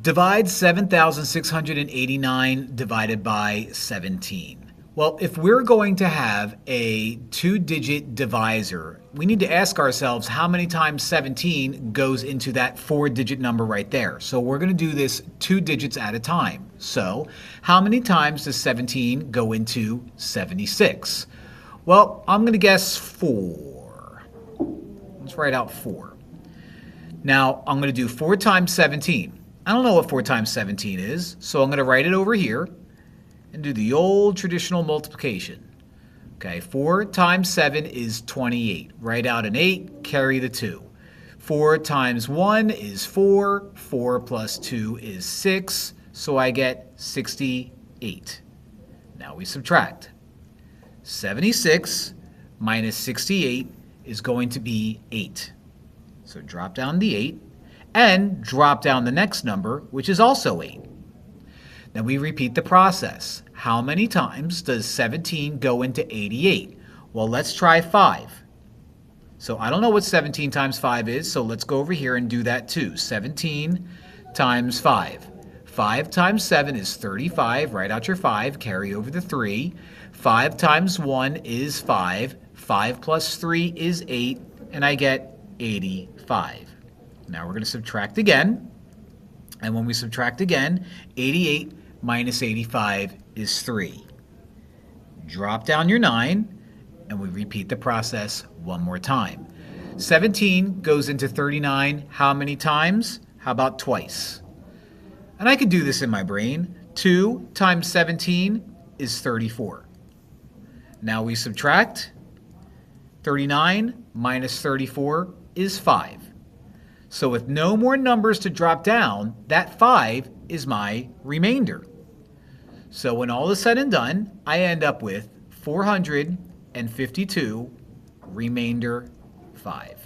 Divide 7,689 divided by 17. Well, if we're going to have a two-digit divisor, we need to ask ourselves how many times 17 goes into that four-digit number right there. So we're going to do this two digits at a time. So how many times does 17 go into 76? Well, I'm going to guess 4. Let's write out 4. Now, I'm going to do 4 times 17. I don't know what 4 times 17 is, so I'm going to write it over here and do the old traditional multiplication. Okay, 4 times 7 is 28. Write out an 8, carry the 2. 4 times 1 is 4. 4 plus 2 is 6, so I get 68. Now we subtract. 76 minus 68 is going to be 8. So drop down the 8 and drop down the next number, which is also 8. Then we repeat the process. How many times does 17 go into 88? Well, let's try 5. So I don't know what 17 times 5 is, so let's go over here and do that too. 17 times 5. 5 times 7 is 35. Write out your 5. Carry over the 3. 5 times 1 is 5. 5 plus 3 is 8. And I get 85. Now we're going to subtract again. And when we subtract again, 88 minus 85 is 3. Drop down your 9, and we repeat the process one more time. 17 goes into 39 how many times? How about twice? And I could do this in my brain. 2 times 17 is 34. Now we subtract. 39 minus 34 is 5. So with no more numbers to drop down, that 5 is my remainder. So when all is said and done, I end up with 452, remainder 5.